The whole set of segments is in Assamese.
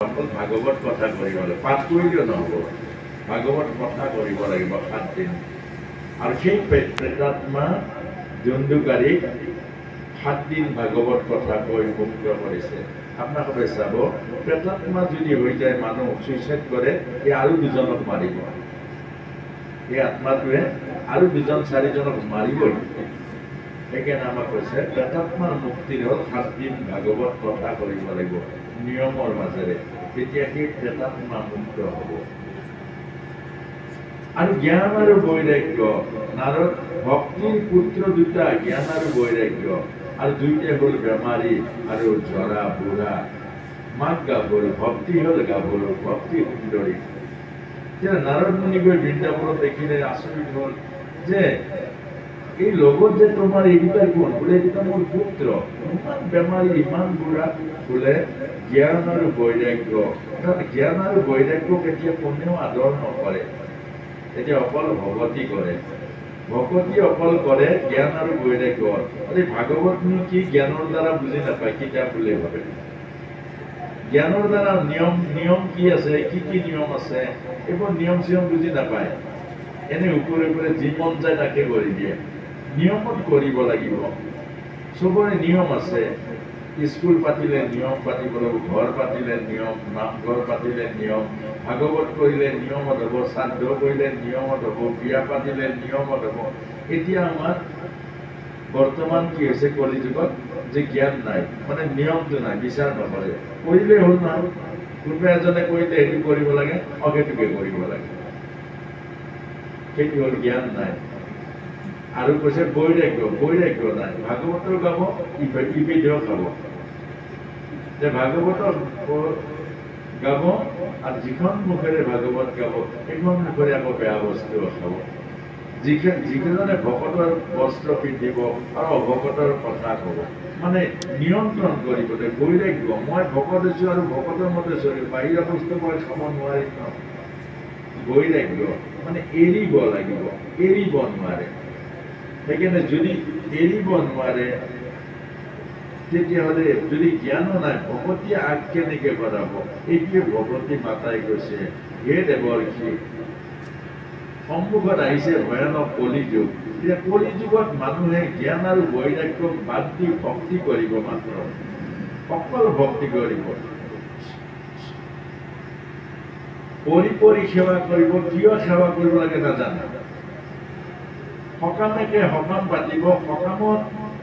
অকল ভাগৱত কথা কৰিব লাগে, পাঠ কৰিলেও নহ'ব, ভাগৱত কথা কৰিব লাগিব 7 দিন। আৰু সেই প্ৰেতাত্মা জুণ্ডুকাৰীক 7 দিন ভাগৱত কথা কৈ মুক্ত কৰিছে। আপোনালোকে চাব, প্ৰেতাত্মা যদি হৈ যায় মানুহ চুইচাইড কৰে, সি আৰু 2জনক মাৰিব, এই আত্মাটোৱে আৰু 2-4জনক মাৰিবই। সেইকাৰণে আমাক কৈছে প্ৰেতাত্মাৰ মুক্তিৰ হ'ল 7 দিন ভাগৱত কথা কৰিব লাগিব নিয়মৰ মাজেৰে, তেতিয়া সেই প্ৰেতাত্মা মুক্ত হ'ব। আৰু জ্ঞান আৰু বৈৰাগ্য, নাৰদ ভক্তিৰ পুত্ৰ 2টা, জ্ঞান আৰু বৈৰাগ্য, আৰু 2টাই হ'ল বেমাৰী আৰু জৰা বুঢ়া। মাক গাভৰু, ভক্তি হ'ল গাভৰু, ভক্তি সুন্দৰী। এতিয়া নাৰদ মুনি গৈ বৃন্দাবনত দেখিলে আচৰিত হ'ল যে এই লগত যে তোমাৰ এইকেইটা কোন? বোলে এইকেইটা মোৰ পুত্ৰ, ইমান বেমাৰী, ইমান বুঢ়া। বোলে জ্ঞান আৰু বৈৰাগ্য, অৰ্থাৎ জ্ঞান আৰু বৈৰাগ্যক এতিয়া কোনেও আদৰ নকৰে, এতিয়া অকল ভকতি কৰে। ভকতি অকল কৰে জ্ঞান আৰু বৈৰাগ্য। এই ভাগৱতনো কি জ্ঞানৰ দ্বাৰা বুজি নাপায়, কিতাপ বুলি ভাবে। জ্ঞানৰ দ্বাৰা নিয়ম কি আছে, কি নিয়ম আছে, এইবোৰ নিয়ম চিয়ম বুজি নাপায়। এনে ওপৰে ওপৰে যি মন যায় তাকে কৰি দিয়ে। নিয়মত কৰিব লাগিব, চবৰে নিয়ম আছে। স্কুল পাতিলে নিয়ম পাতিব লাগিব, ঘৰ পাতিলে নিয়ম, নামঘৰ পাতিলে নিয়ম, ভাগৱত কৰিলে নিয়মত হ'ব, শ্ৰাদ্ধ কৰিলে নিয়মত হ'ব, বিয়া পাতিলে নিয়মত হ'ব। এতিয়া আমাৰ বৰ্তমান কি হৈছে কলিযুগত, যে জ্ঞান নাই, মানে নিয়মটো নাই, বিচাৰ নকৰে, কৰিলেই হ'ল নহয়। কোনোবা এজনে কৰিলে সেইটো কৰিব লাগে, অগেটোকে কৰিব লাগে, সেইটো হ'ল জ্ঞান নাই। আৰু কৈছে বৈৰাগ্য নাই, ভাগৱতৰ গাব, ইবেদিও খাব। যে ভাগৱত গাব আৰু যিখন মুখেৰে ভাগৱত গাব সেইখন মুখেৰে আকৌ বেয়া বস্তুও খাব। যিকেইজনে ভকতৰ বস্ত্ৰ পিন্ধিব আৰু অভকতৰ কথা ক'ব, মানে নিয়ন্ত্ৰণ কৰিবলৈ বৈৰাগ্য। মই ভকত হৈছোঁ আৰু ভকতৰ মতে চলিম, বাহিৰা বস্তু মই খাব নোৱাৰিম ন। বৈৰাগ্য মানে এৰিব লাগিব, এৰিব নোৱাৰে। সেইকাৰণে যদি এৰিব নোৱাৰে, তেতিয়াহ'লে যদি জ্ঞানো নাই, ভকতি আগ কেনেকে বঢ়াব? এইটোৱে ভগৱতী মাতাই কৈছে, হে দেৱৰ্ষি, সন্মুখত আহিছে ভয়ানক কলিযুগ। এতিয়া কলিযুগত মানুহে জ্ঞান আৰু বৈৰাগ্যক বাদ দি ভক্তি কৰিব, মাত্ৰ অকল ভক্তি কৰিব, পৰি সেৱা কৰিব। কিয় সেৱা কৰিব লাগে নাজানে। সকামেকে সকাম পাতিব, সকামত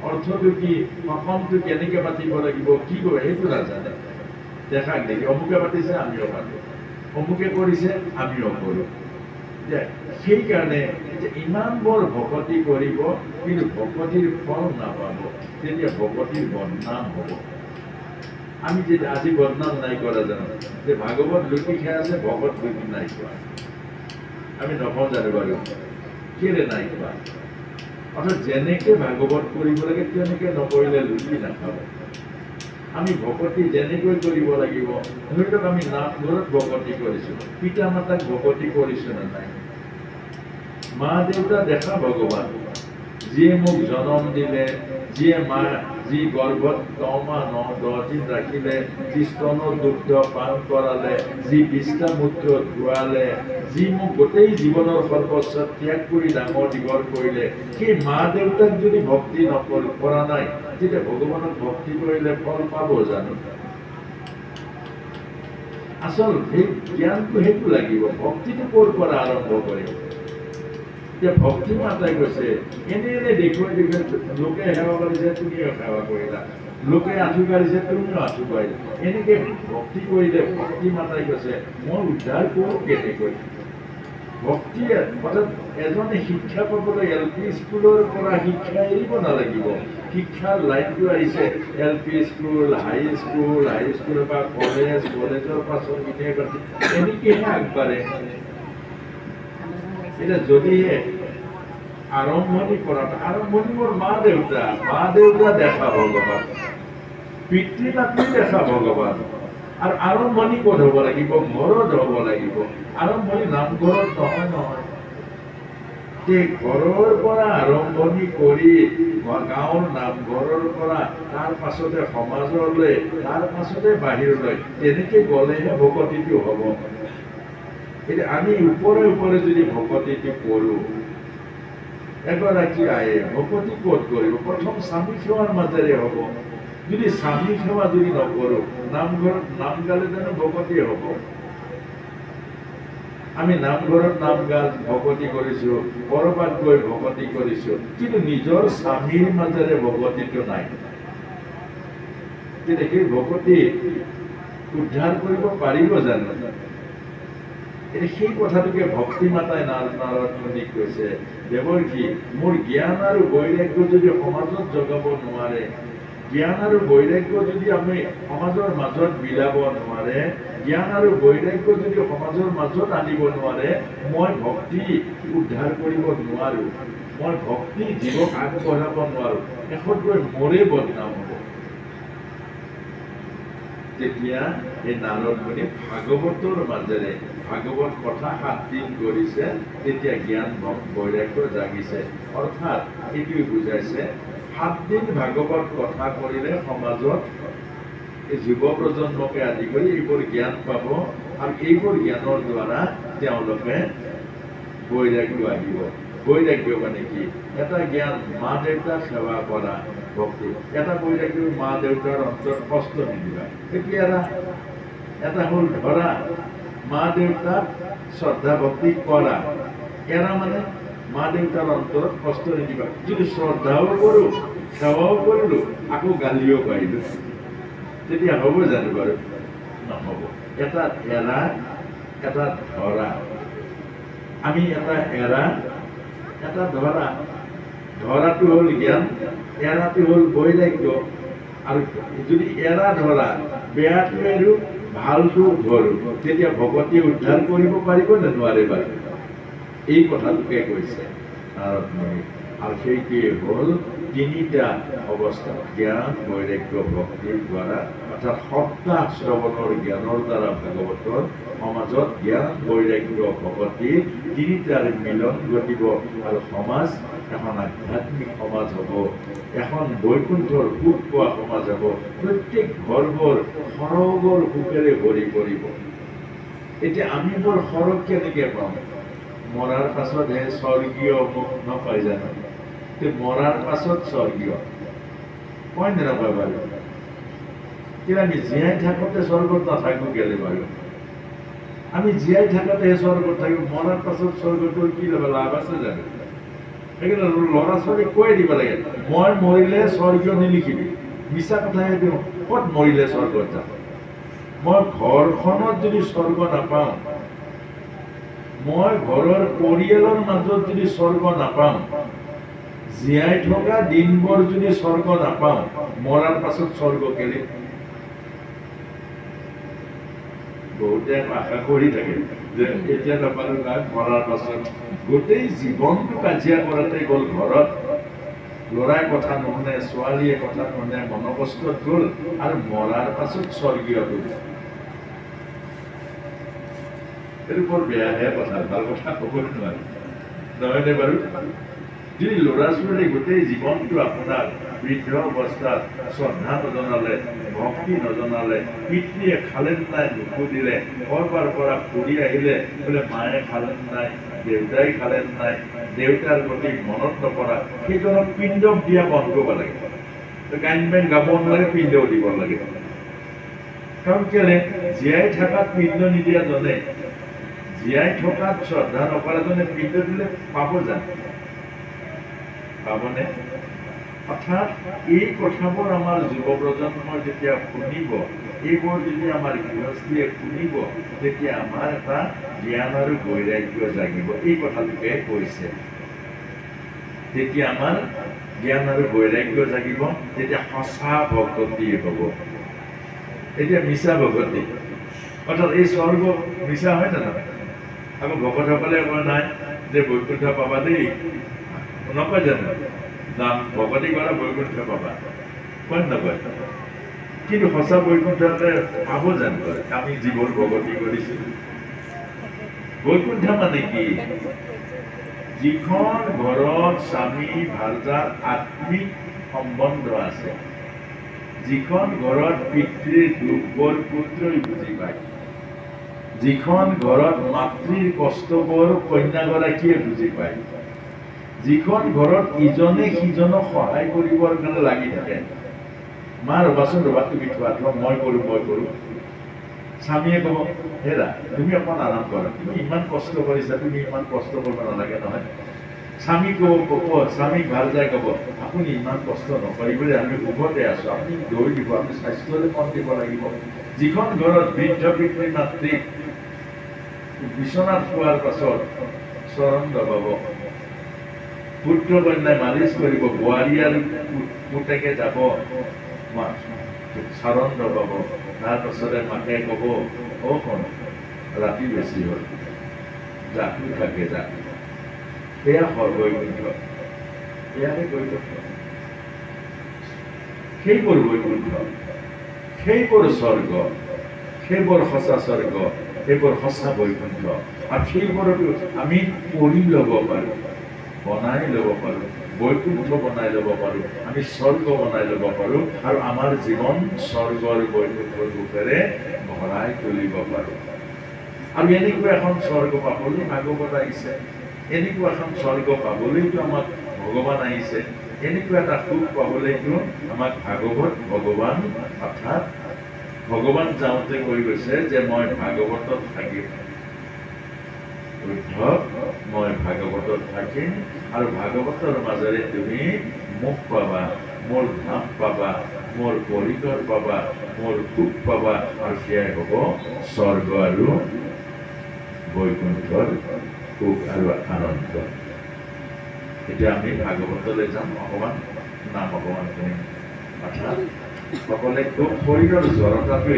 অৰ্থটো কি, সকামটো কেনেকে পাতিব লাগিব, কি কৰিব, সেইটো নাজানে। দেখাক দেখি অমুকে পাতিছে আমিও পাতো, অমুকে কৰিছে আমিও কৰোঁ। সেইকাৰণে ইমান বৰ ভকতি কৰিব, কিন্তু ভকতিৰ ফল নাপাব, তেতিয়া ভকতিৰ বদনাম হ'ব। আমি যে আজি বদনাম নাই কৰা জানো, যে ভাগৱত লুটি খাই আছে, ভকত লুটি নাই খোৱা, আমি নকওঁ জানো বাৰু, কেলে নাই খোৱা? অৰ্থাৎ যেনেকে ভাগৱত কৰিব লাগে তেনেকে নকৰিলে লুটি নাখাব। আমি ভকতি যেনেকৈ কৰিব লাগিব, ধৰি লওক আমি নামঘৰত ভকতি কৰিছোঁ, পিতা মাতাক ভকতি কৰিছোঁ নে নাই? মা দেউতা দেখা ভগৱান, যিয়ে মোক জন্ম দিলে, যি গৰ্ভত 9 মাহ 10 দিন ৰাখিলে, যি স্তনৰ দুগ্ধ পান কৰালে, যি বিষ্ণামূত্ৰ ধুৱালে, যি মোক গোটেই জীৱনৰ সৰ্বস্ব ত্যাগ কৰি ডাঙৰ দীঘল কৰিলে, সেই মা দেউতাক যদি ভক্তি কৰা নাই, তেতিয়া ভগৱানক ভক্তি কৰিলে ফল পাব জানো? আচল সেই জ্ঞানটো সেইটো লাগিব। ভক্তিটো ক'ৰ পৰা আৰম্ভ কৰিম? এতিয়া ভক্তি মাতাই কৈছে, এনে দেখুৱাই লোকে সেৱা কৰিছে তুমিও সেৱা কৰিলা, লোকে আঁঠু কাঢ়িছে তুমিও আঁঠু কাঢ়িলা, এনেকে ভক্তি কৰিলে ভক্তি মাতাই কৈছে মই উদ্ধাৰ কৰোঁ কেনেকৈ? ভক্তি অৰ্থাৎ এজনে শিক্ষা পাবলৈ LP স্কুলৰ পৰা শিক্ষা এৰিব নালাগিব। শিক্ষাৰ লাইনটো আহিছে LP স্কুল, হাই স্কুলৰ পৰা কলেজ, কলেজৰ পাছত ইউনিভাৰ্চিটি, এনেকেহে আগবাঢ়ে। এতিয়া যদিহে আৰম্ভণি কৰা, আৰম্ভণি মোৰ মা দেউতা দেখা ভগৱান, পিতৃ মাতৃ দেখা ভগৱান। আৰু আৰম্ভণি ক'ত হ'ব লাগিব? ঘৰত হ'ব লাগিব। আৰম্ভণি নামঘৰত নহয়। ঘৰৰ পৰা আৰম্ভণি কৰি গাঁৱৰ নামঘৰৰ পৰা তাৰ পাছতে সমাজলৈ, তাৰ পাছতে বাহিৰলৈ, তেনেকে গ'লেহে ভকতিটো হ'ব। এতিয়া আমি ওপৰে ওপৰে যদি ভকতিটো কৰোঁ, এগৰাকী আয়ে ভকতি ক'ত কৰিব? প্ৰথম স্বামী সেৱাৰ মাজেৰে হ'ব। যদি স্বামী সেৱা যদি নকৰোঁ, নামঘৰত নাম গালে জানো ভকতি হ'ব? আমি নামঘৰত নাম গাল ভকতি কৰিছোঁ, কৰবাত গৈ ভকতি কৰিছোঁ, কিন্তু নিজৰ স্বামীৰ মাজেৰে ভকতিটো নাই। তেতিয়া সেই ভকতি উদ্ধাৰ কৰিব পাৰিব জানো? এতিয়া সেই কথাটোকে ভক্তি মাতাই নাৰদ মুনিক কৈছে, দেৱৰ্ষি, মোৰ জ্ঞান আৰু বৈৰাগ্য যদি সমাজত জগাব নোৱাৰে, জ্ঞান আৰু বৈৰাগ্য যদি আমি সমাজৰ মাজত বিলাব নোৱাৰে, জ্ঞান আৰু বৈৰাগ্য যদি সমাজৰ মাজত আনিব নোৱাৰে, মই ভক্তি উদ্ধাৰ কৰিব নোৱাৰো, মই ভক্তি জীৱক আগবঢ়াব নোৱাৰো, শেষত গৈ মোৰে বদনাম হ'ব। তেতিয়া এই নাৰদ মুনি ভাগৱতৰ মাজেৰে ভাগৱত কথা 7 দিন কৰিছে, তেতিয়া জ্ঞান বৈৰাগ্য জাগিছে। অৰ্থাৎ এইটোৱে বুজাইছে 7 দিন ভাগৱত কথা কৰিলে সমাজত যুৱ প্ৰজন্মকে আদি কৰি এইবোৰ জ্ঞান পাব, আৰু এইবোৰ জ্ঞানৰ দ্বাৰা তেওঁলোকে বৈৰাগ্য আহিব। বৈৰাগ্য মানে কি? এটা জ্ঞান মা দেউতাক সেৱা কৰা ভক্তি, এটা বৈৰাগ্য মা দেউতাৰ অন্তৰত কষ্ট নিদিবা। এতিয়া এটা হ'ল ধৰা মা দেউতাক শ্ৰদ্ধা ভক্তি কৰা, এৰা মানে মা দেউতাৰ অন্তৰত কষ্ট নিদিবা। যদি শ্ৰদ্ধাও কৰোঁ, সেৱাও কৰিলোঁ, আকৌ গালিও পাৰিলোঁ, তেতিয়া হ'ব জানো বাৰু? নহ'ব। এটা এৰা, এটা ধৰা। আমি এটা এৰা, এটা ধৰা। ধৰাটো হ'ল জ্ঞান, এৰাটো হ'ল বৈৰাগ্য। আৰু যদি এৰা ধৰা, বেয়াটো এৰো, ভালটো ধৰো, তেতিয়া ভকতি উদ্ধাৰ কৰিব পাৰিব নে নোৱাৰে বাৰু? এই কথাটোকে কৈছে নাৰদ মুনি। আৰু সেইটোৱে হ'ল 3টা অৱস্থা, জ্ঞান বৈৰাগ্য ভক্তিৰ দ্বাৰা, অৰ্থাৎ সপ্তাহ শ্ৰৱণৰ জ্ঞানৰ দ্বাৰা ভাগৱতৰ সমাজত জ্ঞান বৈৰাগ্য ভকতি 3টাৰ মিলন ঘটিব, আৰু সমাজ এখন আধ্যাত্মিক সমাজ হ'ব, এখন বৈকুণ্ঠৰ সুখ পোৱা সমাজ হ'ব। প্ৰত্যেক ঘৰবোৰ সৰগৰ সুখেৰে ভৰি পৰিব। এতিয়া আমি বৰ সৰগ কেনেকে পাওঁ? মৰাৰ পাছতহে স্বৰ্গীয় মুখ নাপাই জানো? মৰাৰ পাছত স্বৰ্গীয় কয় নে নাপায় বাৰু? কিন্তু আমি জীয়াই থাকোঁতে স্বৰ্গত নাথাকো কেলে বাৰু? আমি জীয়াই থাকোঁতেহে স্বৰ্গত থাকিব, মৰাৰ পাছত স্বৰ্গটোৰ কি লাভ আছে জানো? সেইকাৰণে ল'ৰা ছোৱালীক কৈ দিব লাগে, মই মৰিলে স্বৰ্গীয় নিলিখিবি। মিছা কথাহে দিওঁ, ক'ত মৰিলে স্বৰ্গত যাম? মই ঘৰখনত যদি স্বৰ্গ নাপাওঁ, মই ঘৰৰ পৰিয়ালৰ মাজত যদি স্বৰ্গ নাপাওঁ, জীয়াই থকা দিনবোৰ যদি স্বৰ্গ নাপাওঁ, মৰাৰ পাছত স্বৰ্গ কেলে? বহুতে আশা কৰি থাকে যে এতিয়া নাপালো নাই, মৰাৰ পাছত। গোটেই জীৱনটো কাজিয়া কৰাতে গ'ল ঘৰত, ল'ৰাই কথা নুশুনে, ছোৱালীয়ে কথা নুশুনে, মনকষ্টত গ'ল, আৰু মৰাৰ পাছত স্বৰ্গীয় গ'ল। এইটো বৰ বেয়াহে কথা, ভাল কথা ক'ব নোৱাৰি, নহয়নে বাৰু? যদি ল'ৰা ছোৱালী গোটেই জীৱনটো আপোনাৰ বৃদ্ধ অৱস্থাত শ্ৰদ্ধা নজনালে, ভক্তি নজনালে, পিতৃয়ে খালে নাই নুসুধিলে, কৰবাৰ পৰা ফুৰি আহিলে বোলে মায়ে খালে নাই, দেউতাই খালে নাই, দেউতাৰ প্ৰতি মনত নপৰা, সেইজনক পিণ্ড দিয়া বন্ধ কৰিব লাগে। গান বাইন গাব নালাগে, পিণ্ডও দিব লাগে। কাৰণ কেলে? জীয়াই থকাত পিণ্ড নিদিয়া জনে, জীয়াই থকাত শ্ৰদ্ধা নকৰা জনে পিণ্ড দিলে পাব জানো? পাবনে? অৰ্থাৎ এই কথাবোৰ আমাৰ যুৱ প্ৰজন্মই যেতিয়া শুনিব, এইবোৰ যদি আমাৰ গৃহস্থীয়ে শুনিব, তেতিয়া আমাৰ এটা জ্ঞান আৰু বৈৰাগ্য জাগিব। এই কথাটোকে কৈছে। তেতিয়া আমাৰ জ্ঞান আৰু বৈৰাগ্য জাগিব, তেতিয়া সঁচা ভক্তি হ'ব। এতিয়া মিছা ভক্তি, অৰ্থাৎ এই স্বৰ্গ মিছা হয় জানো? আকৌ ভকতসকলে কোৱা নাই যে বৈকুণ্ঠ পাবা দেই, নকয় জানো? নাম ভকতি কৰা বৈকুণ্ঠ পাবা, কয় নকয়? কিন্তু সঁচা বৈকুণ্ঠতে পাব জানো? আমি যিবোৰ ভকতি কৰিছো, বৈকুণ্ঠ মানে কি? যিখন ঘৰত স্বামী ভাৰ্যাৰ আত্মিক সম্বন্ধ আছে, যিখন ঘৰত পিতৃৰ দুখবোৰ পুত্ৰই বুজি পায়, যিখন ঘৰত মাতৃৰ কষ্টবোৰ কন্যাগৰাকীয়ে বুজি পায়, যিখন ঘৰত ইজনে সিজনক সহায় কৰিবৰ কাৰণে লাগি থাকে, মা ৰবাচোন ৰবা, তুমি থোৱা মই কৰোঁ। স্বামীয়ে ক'ব, হেৰা তুমি অকণ আৰাম কৰা, তুমি ইমান কষ্ট কৰিছা, তুমি ইমান কষ্ট কৰিব নালাগে নহয়। স্বামী স্বামীক ভাল যায় ক'ব, আপুনি ইমান কষ্ট নকৰিব, আমি সুখতে আছো, আপুনি দৌৰি দিব, আপুনি স্বাস্থ্যলৈ মন দিব লাগিব। যিখন ঘৰত বৃদ্ধ পিতৃ মাতৃ বিচনাত শোৱাৰ পাছত চৰণ দবাব, পুত্ৰ কন্যাই মালিচ কৰিব, বোৱাৰী আৰু পুতেকে যাব চৰণ দবাব, তাৰ পাছতে মাকে ক'ব, অ কোন ৰাতি বেছি হ'ল, যা শুই থাকে যা। এয়া বৈকুণ্ঠ, এয়াহে বৈকুণ্ঠ, সেইবোৰ বৈকুণ্ঠ, সেইবোৰ স্বৰ্গ, সেইবোৰ সঁচা স্বৰ্গ, সেইবোৰ সঁচা বৈকুণ্ঠ। আৰু সেইবোৰতো আমি পঢ়ি ল'ব পাৰোঁ, বনাই ল'ব পাৰোঁ, বৈকুণ্ঠ বনাই ল'ব পাৰোঁ, আমি স্বৰ্গ বনাই ল'ব পাৰোঁ, আৰু আমাৰ জীৱন স্বৰ্গৰ বৈকুণ্ঠৰ ৰূপেৰে ভৰাই তুলিব পাৰোঁ। আৰু এনেকুৱা এখন স্বৰ্গ পাবলৈ ভাগৱত আহিছে, এনেকুৱা এখন স্বৰ্গ পাবলৈতো আমাক ভগৱান আহিছে, এনেকুৱা এটা সুখ পাবলৈতো আমাক ভাগৱত ভগৱান অৰ্থাৎ ভগৱান যাওঁতে কৈ গৈছে যে মই ভাগৱতত থাকিম, মই ভাগৱতত থাকিম, আৰু ভাগৱতৰ মাজেৰে তুমি মোক পাবা, মোৰ ধাম পাবা, মোৰ পৰিকৰ পাবা, মোৰ সুখ পাবা, আৰু সেয়াই হ'ব স্বৰ্গ আৰু বৈকুণ্ঠৰ সুখ আৰু আনন্দ। এতিয়া আমি ভাগৱতলৈ যাম, অকণমান নাম অকণমান শুনিম। অৰ্থাৎ সকলে খুব শৰীৰৰ জড়তাটো